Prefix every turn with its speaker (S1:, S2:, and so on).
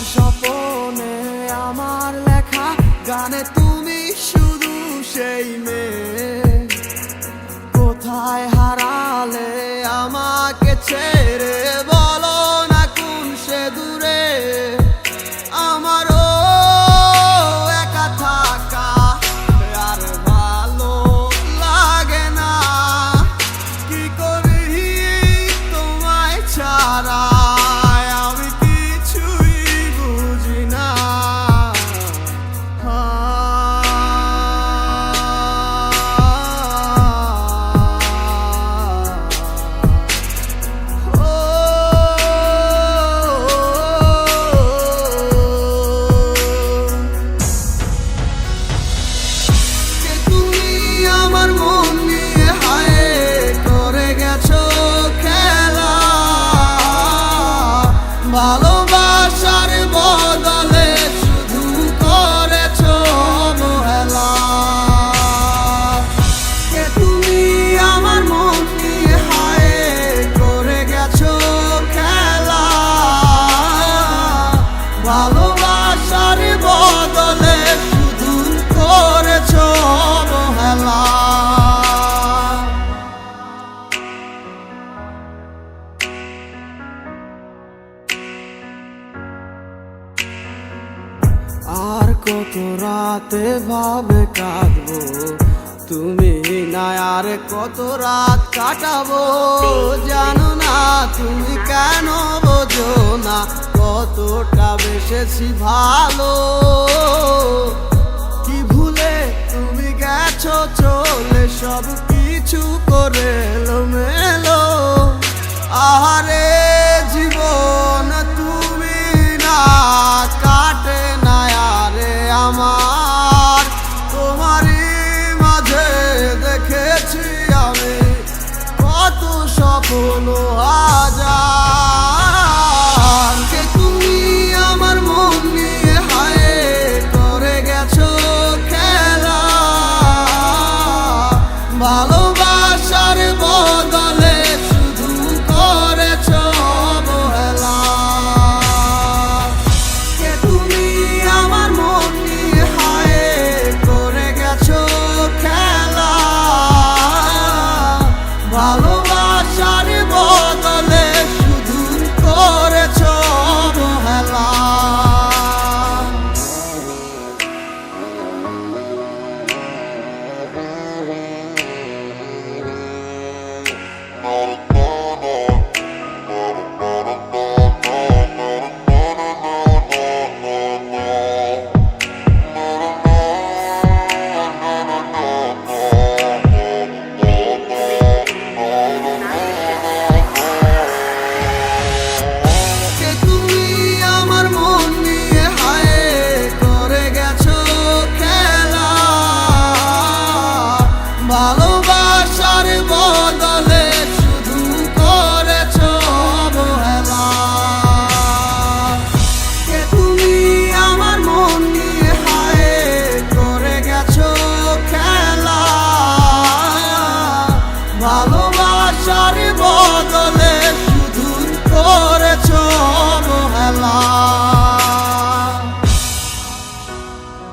S1: আমার স্বপ্নে আমার লেখা গানে তুমি শুধু সেই মেয়ে। কোথায় হারালে আমাকে ছেড়ে, বলো না কোন সে দূরে। আমারও একা থাকা আর ভালো লাগে না, কি করি তোমায় ছাড়া আমি কিছুই বুঝি না। ভালোবাসার বদলে শুধু করেছো অবহেলা। কে তুমি আমার মন নিয়ে হায় করে গেছো খেলা। ভালোবাসার বদলে শুধু করেছো অবহেলা। আর কত রাতে ভাবে কাঁদবো তুমি না, আর কত রাত কাটাবো জানো না তুমি কেন বোঝো না কতটা বেসেছি ভালো। কি ভুলে তুমি গেছো চলে, সব কিছু করে এলোমেলো।